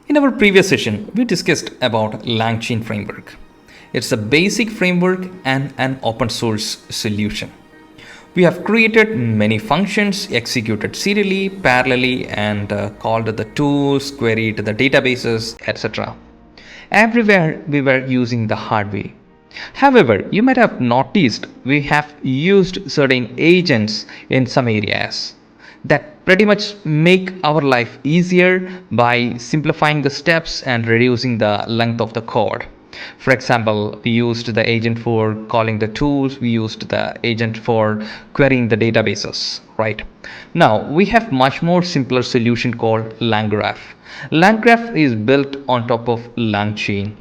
In our previous session, we discussed about LangChain framework. It's a basic framework and an open source solution. We have created many functions, executed serially, parallelly, and called the tools, queried the databases, etc. Everywhere we were using the hardware. However, you might have noticed we have used certain agents in some areas that pretty much make our life easier by simplifying the steps and reducing the length of the code. For example, we used the agent for calling the tools, we used the agent for querying the databases, right? Now we have much more simpler solution called LangGraph. LangGraph is built on top of LangChain.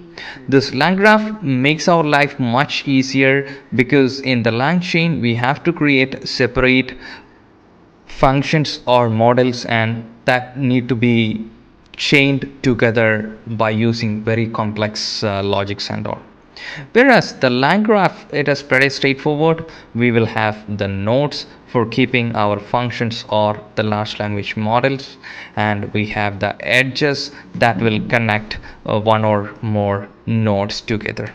This LangGraph makes our life much easier because in the LangChain we have to create separate functions or models and that need to be chained together by using very complex logics and all. Whereas the line graph, it is pretty straightforward. We will have the nodes for keeping our functions or the large language models, and we have the edges that will connect one or more nodes together.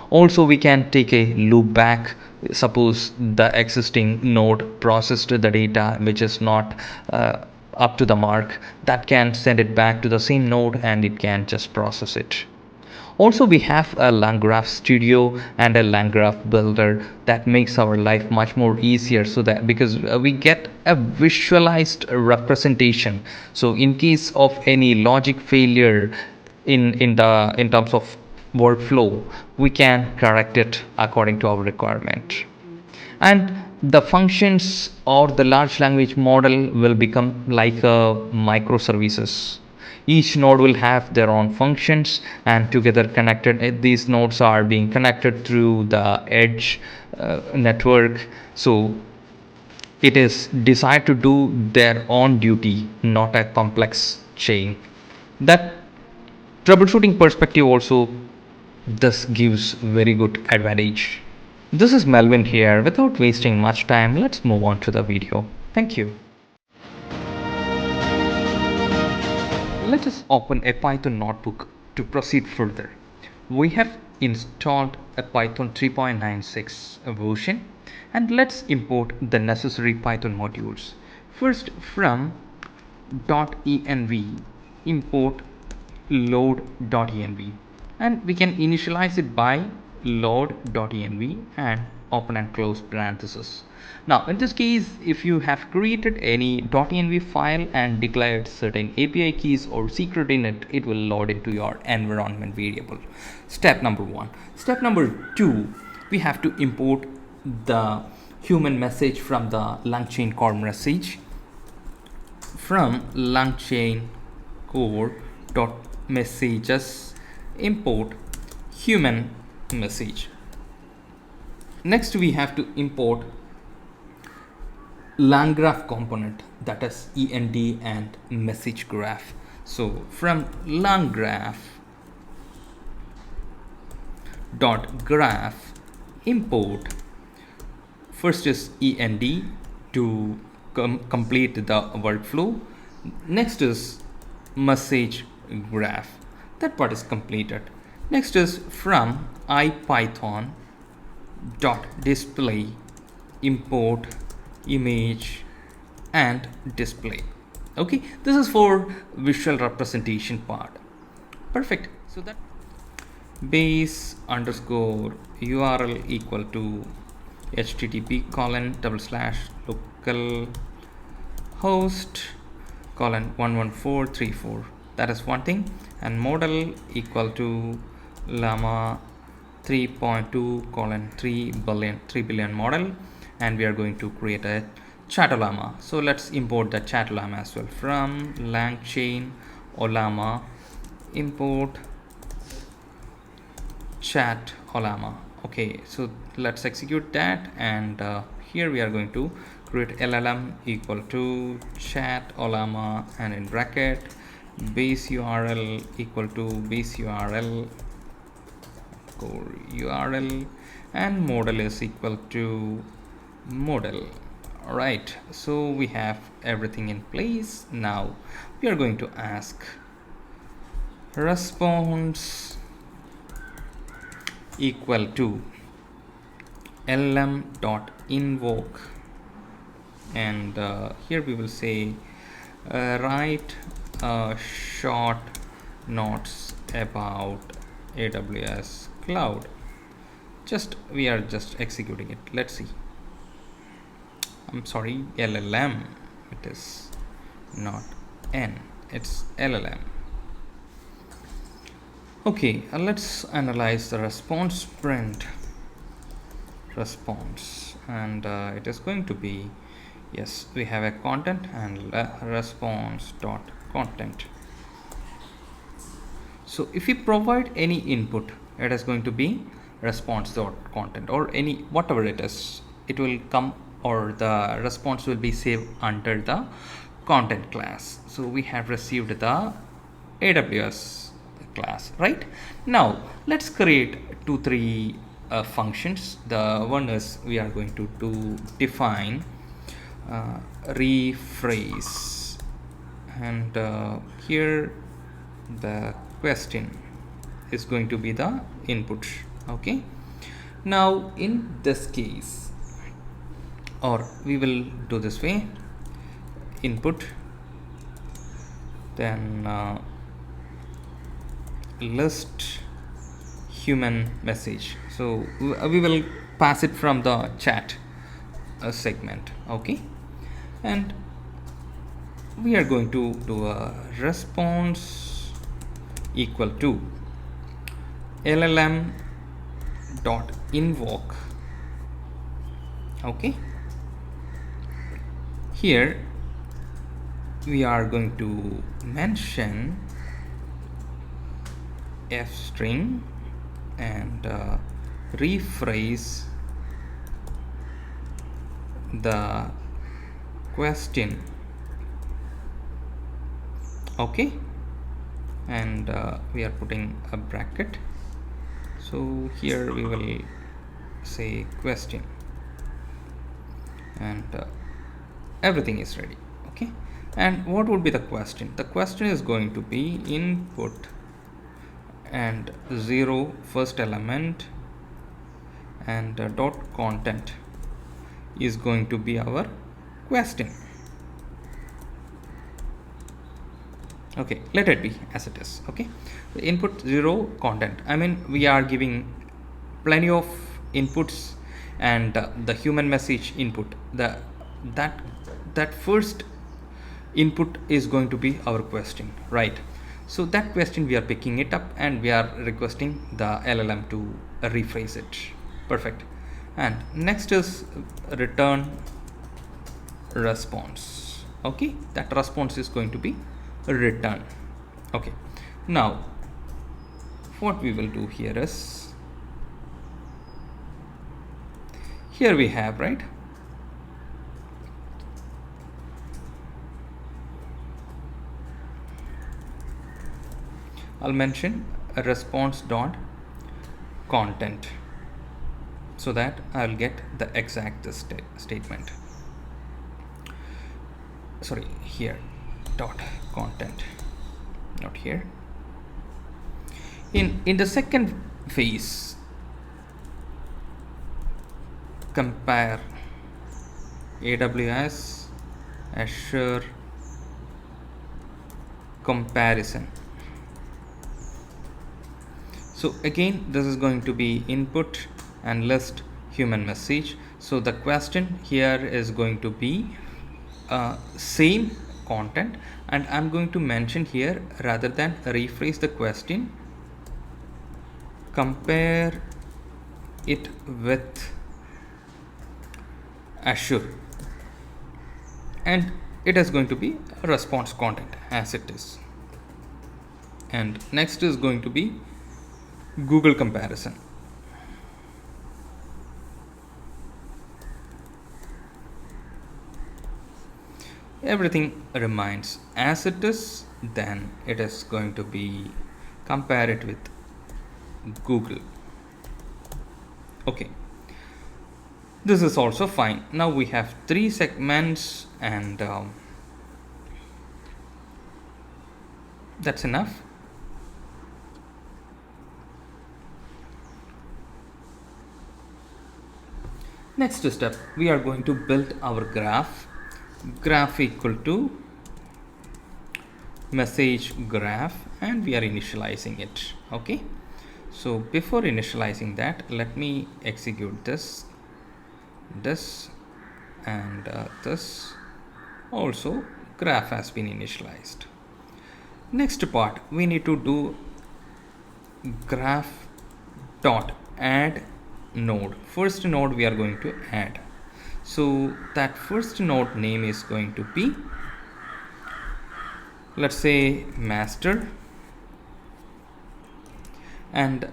Also, we can take a loop back. Suppose the existing node processed the data which is not up to the mark, that can send it back to the same node and it can just process it. Also, we have a LangGraph Studio and a LangGraph Builder that makes our life much more easier, so that because we get a visualized representation. So in case of any logic failure in terms of workflow, we can correct it according to our requirement. And the functions or the large language model will become like microservices. Each node will have their own functions and together connected. These nodes are being connected through the edge network. So it is designed to do their own duty, not a complex chain. That troubleshooting perspective also, this gives very good advantage. This is Melvin here. Without wasting much time, let's move on to the video. Thank you. Let us open a Python notebook to proceed further. We have installed a Python 3.96 version and let's import the necessary Python modules. First, from .env import load.env, and we can initialize it by load.env and open and close parentheses. Now in this case, if you have created any .env file and declared certain API keys or secret in it, it will load into your environment variable. Step number 1. Step number 2, we have to import the human message from the LangChain core message. From LangChain core dot messages import human message. Next we have to import LangGraph component, that is end and message graph. So from LangGraph dot graph import, first is end to complete the workflow. Next is message graph, that part is completed. Next is from ipython dot display import image and display. Okay, this is for visual representation part. Perfect. So that base underscore url equal to http:// host 11434, that is one thing, and model equal to llama 3.2 3 billion model, and we are going to create a chatolama. So let's import the chatolama as well. From LangChain olama import chatolama. Okay, so let's execute that, and here we are going to create llm equal to chatolama and in bracket base url equal to base url core url and model is equal to model. All right, so we have everything in place. Now we are going to ask response equal to LM dot invoke, and here we will say write short notes about AWS cloud. We are just executing it. Let's see. I'm sorry, LLM. It is not N, it's LLM. Okay, let's analyze the response print response, and it is going to be, yes, we have a content and response dot content. So if we provide any input, it is going to be response dot content, or any whatever it is, it will come, or the response will be saved under the content class. So we have received the AWS class. Right now let's create 2-3 functions. The one is we are going to define rephrase, and here the question is going to be the input. Okay, now in this case, or we will do this way, input, then list human message. So we will pass it from the chat segment. Okay, and we are going to do a response equal to LLM dot invoke. Okay, here we are going to mention f string and rephrase the question. Okay, and we are putting a bracket. So here we will say question, and everything is ready. Okay, and what would be the question? The question is going to be input and 0 first element, and dot content is going to be our question. Okay, let it be as it is. Okay, the input 0 content, I mean we are giving plenty of inputs, and the human message input, that first input is going to be our question, right? So that question we are picking it up, and we are requesting the LLM to rephrase it. Perfect. And next is return response. Okay, that response is going to be return. Okay, now what we will do here is, here we have, right, I'll mention a response dot content, so that I'll get the exact statement. Sorry, here dot content, not here. In the second phase, compare AWS Azure comparison. So again, this is going to be input and list human message. So the question here is going to be same content, and I'm going to mention here, rather than rephrase the question, compare it with Azure, and it is going to be response content as it is. And next is going to be Google comparison. Everything remains as it is, then it is going to be compare it with Google. Okay, this is also fine. Now we have 3 segments, and that's enough. Next step, we are going to build our graph equal to message graph, and we are initializing it. Okay, so before initializing that, let me execute this and this. Also graph has been initialized. Next part, we need to do graph dot add node. First node we are going to add, so that first node name is going to be, let's say, master. And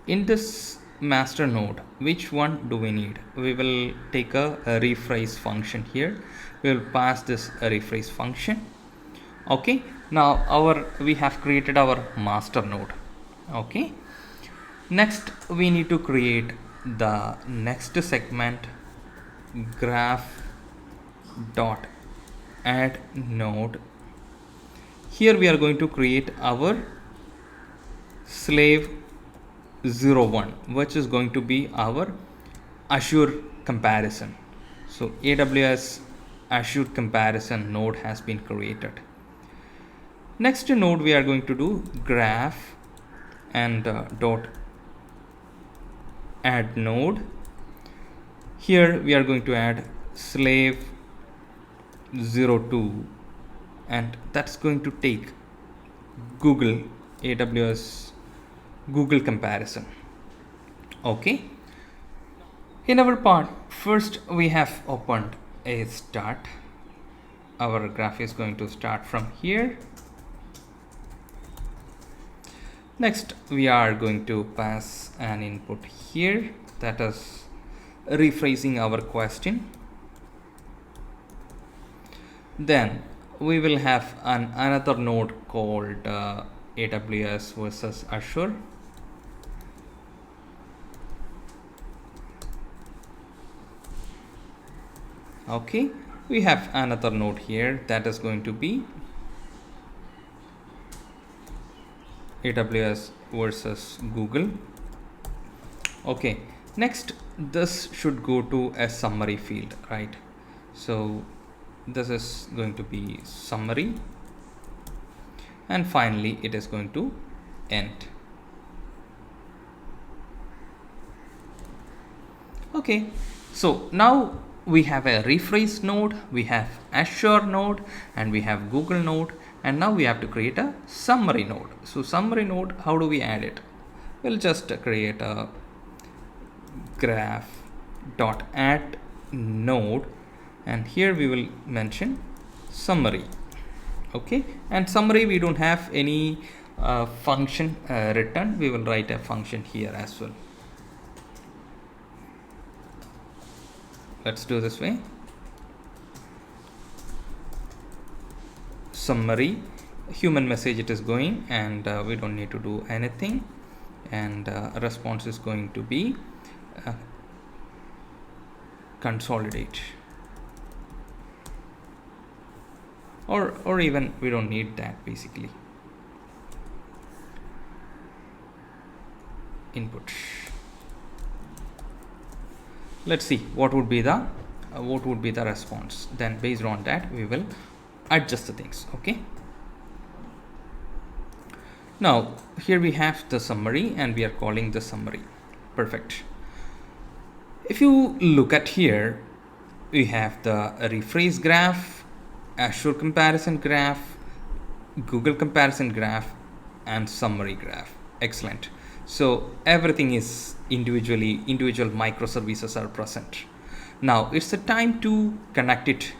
in this master node, which one do we need? We will take a rephrase function here. We will pass this rephrase function. Okay, now we have created our master node. Okay, next we need to create the next segment, graph dot add node. Here we are going to create our slave 01, which is going to be our Azure comparison. So AWS Azure comparison node has been created. Next node we are going to do graph and dot add node. Here we are going to add slave 02, and that's going to take AWS Google comparison. Okay, in our part, first we have opened a start. Our graph is going to start from here. Next we are going to pass an input here, that is rephrasing our question. Then we will have another node called AWS versus Azure. Okay, we have another node here that is going to be AWS versus Google. Okay, next this should go to a summary field, right? So this is going to be summary, and finally it is going to end. Okay, so now we have a rephrase node, we have Azure node, and we have Google node, and now we have to create a summary node. So summary node, how do we add it? We'll just create a graph dot add node, and here we will mention summary. Okay, and summary, we don't have any function written. We will write a function here as well. Let's do this way. Summary, human message it is going, and we don't need to do anything, and response is going to be consolidate, or even we don't need that. Basically, input. Let's see what would be the response. Then based on that we will adjust the things. Okay, now here we have the summary, and we are calling the summary. Perfect. If you look at here, we have the rephrase graph, Azure comparison graph, Google comparison graph, and summary graph. Excellent. So everything is individual microservices are present. Now it's the time to connect it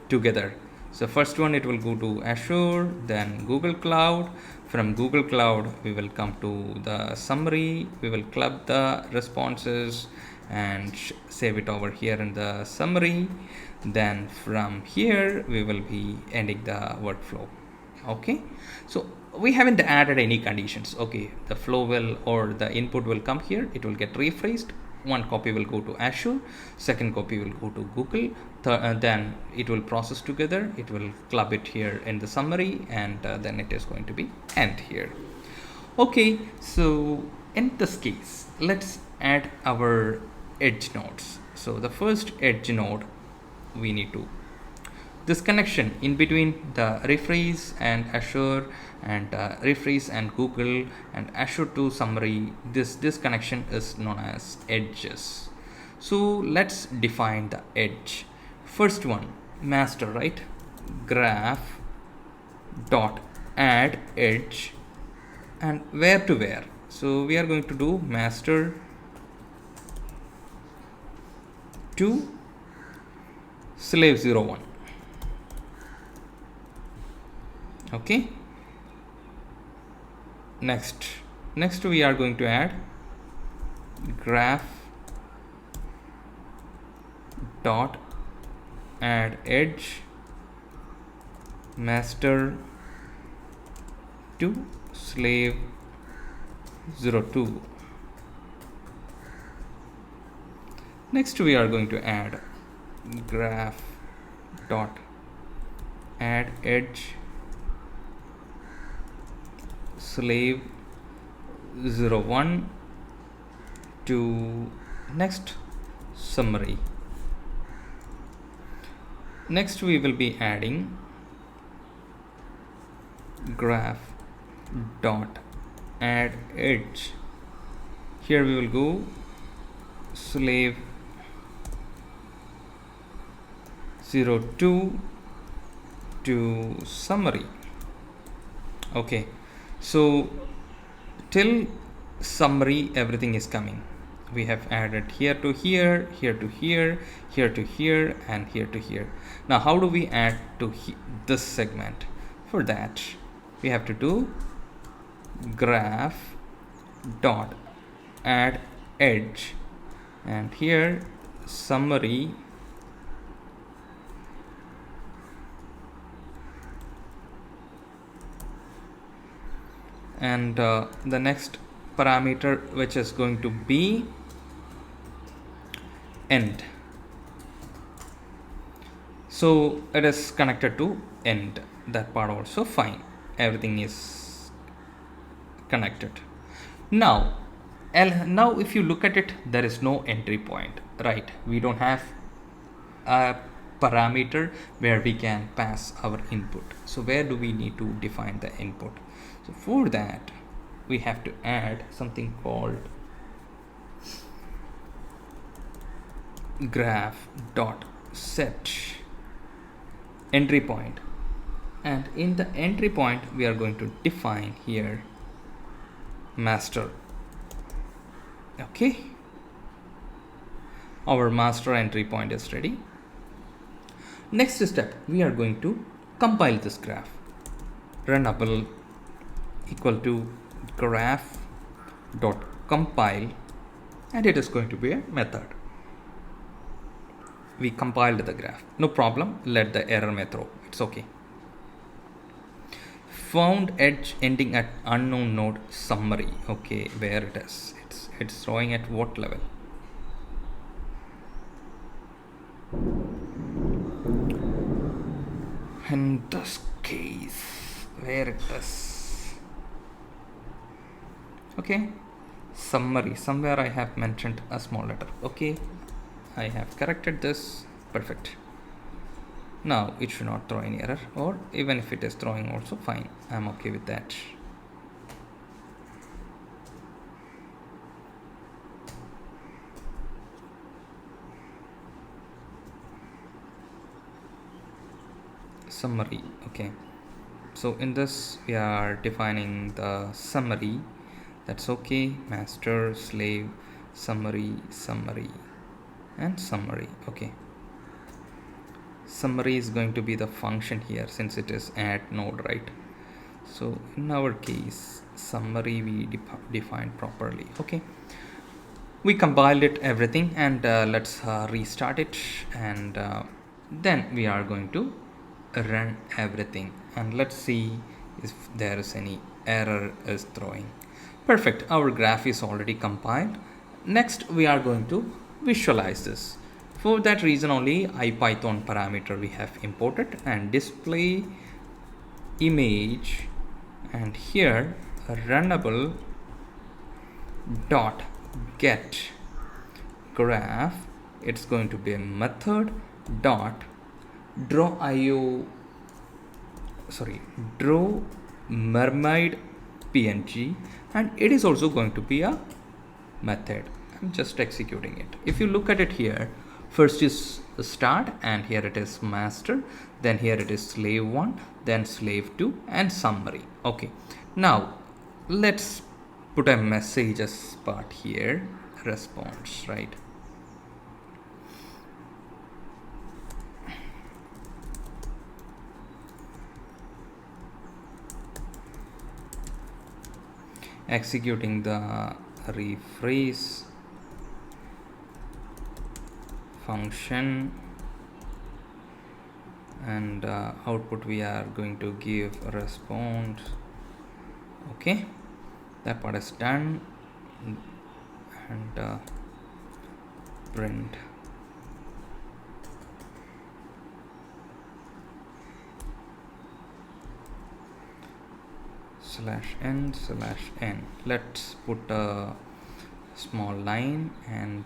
together. So first one, it will go to Azure, then Google Cloud. From Google Cloud we will come to the summary, we will club the responses and save it over here in the summary. Then from here we will be ending the workflow. Okay, so we haven't added any conditions. Okay, the flow will, or the input will come here, it will get rephrased. One copy will go to Azure, second copy will go to Google, then it will process together, it will club it here in the summary, and then it is going to be end here. Okay, so in this case, let's add our edge nodes. So the first edge node, we need to, this connection in between the rephrase and Azure and rephrase and Google and Azure to summary, this connection is known as edges. So let's define the edge. First one, master, right? Graph dot add edge, and where to where. So we are going to do master to slave 01. Okay. Next we are going to add graph dot add edge master to slave 02. Next we are going to add graph dot add edge slave 01 to next summary. Next we will be adding graph dot add edge. Here we will go slave 02 to summary. Okay, so till summary everything is coming. We have added here to here, here to here, here to here, and here to here. Now how do we add to this segment? For that we have to do graph dot add edge, and here summary and the next parameter, which is going to be end. So it is connected to end, that part also fine, everything is connected. Now if you look at it, there is no entry point, right? We don't have a parameter where we can pass our input. So where do we need to define the input? So for that we have to add something called graph dot set entry point, and in the entry point we are going to define here master. Okay, our master entry point is ready. Next step, we are going to compile this graph. Runnable equal to graph dot compile, and it is going to be a method. We compiled the graph, no problem, let the error may throw, it's okay. Found edge ending at unknown node summary. Okay, where it is, it's throwing at what level? In this case, where it is? Okay, summary, somewhere I have mentioned a small letter. Okay, I have corrected this, perfect. Now it should not throw any error, or even if it is throwing also fine, I'm okay with that. Summary. Okay, so in this we are defining the summary, that's okay. Master slave summary and summary. Okay, summary is going to be the function here since it is add node, right? So in our case summary we defined properly. Okay, we compiled it everything, and let's restart it, and then we are going to run everything, and let's see if there is any error is throwing. Perfect, our graph is already compiled. Next we are going to visualize this. For that reason only IPython parameter we have imported, and display image, and here runnable dot get graph it's going to be a method dot draw io draw mermaid png, and it is also going to be a method. I'm just executing it. If you look at it here, first is start, and here it is master, then here it is slave 1, then slave 2, and summary. Okay, now let's put a messages part here, response, right? Executing the rephrase function, and output we are going to give a response. Okay, that part is done, and print /n/n. Let's put a small line and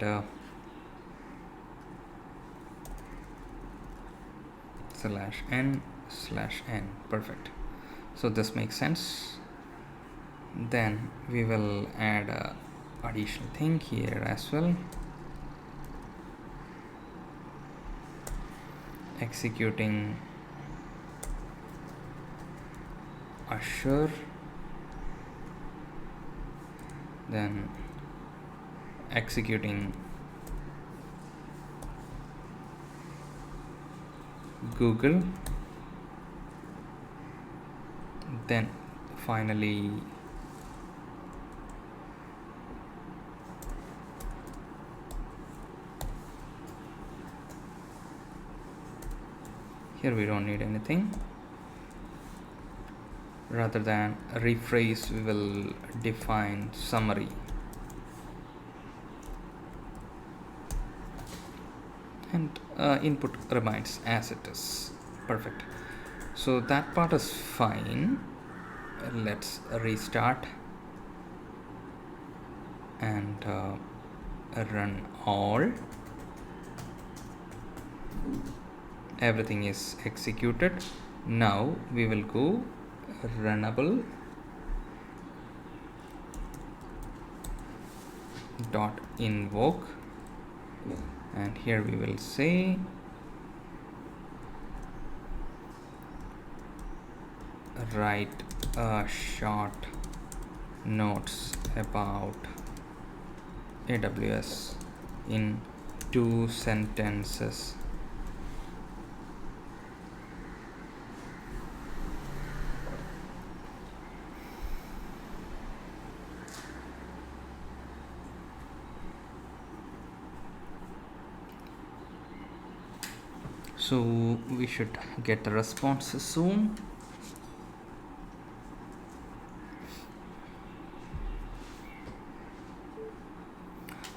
/n/n. Perfect. So this makes sense. Then we will add a additional thing here as well. Executing assure, then executing Google, then finally here we don't need anything. Rather than rephrase, we will define summary. And input remains as it is. Perfect. So that part is fine. Let's restart and run all. Everything is executed. Now we will go runnable dot invoke, and here we will say write short notes about AWS in 2 sentences. So we should get the response soon.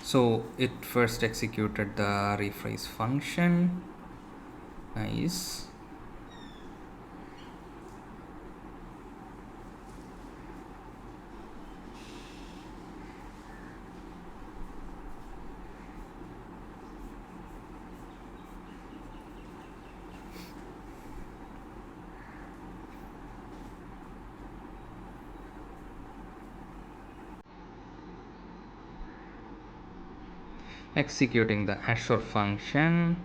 So it first executed the rephrase function. Nice. Executing the assure function.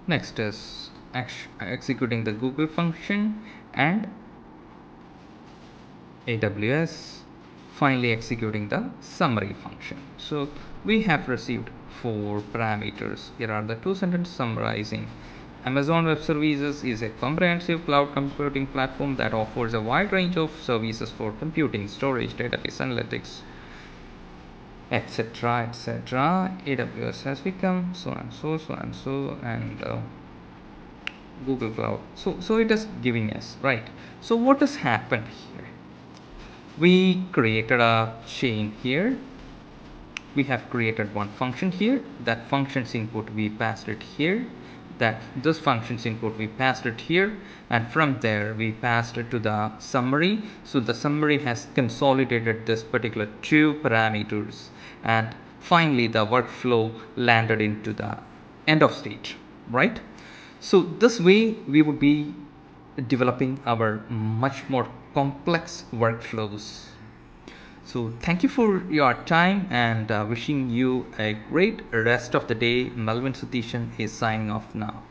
Next is executing the Google function and AWS, finally executing the summary function. So we have received 4 parameters. Here are the 2 sentences summarizing. Amazon Web Services is a comprehensive cloud computing platform that offers a wide range of services for computing, storage, database analytics, etc. etc. AWS has become so and so, and Google Cloud. So it is giving us, right? So what has happened here? We created a chain here, we have created one function here. That function's input we passed it here, that this function's input we passed it here, and from there we passed it to the summary. So the summary has consolidated this particular two parameters, and finally the workflow landed into the end of state, right? So this way we would be developing our much more complex workflows. So thank you for your time, and wishing you a great rest of the day. Melvin Sutishan is signing off now.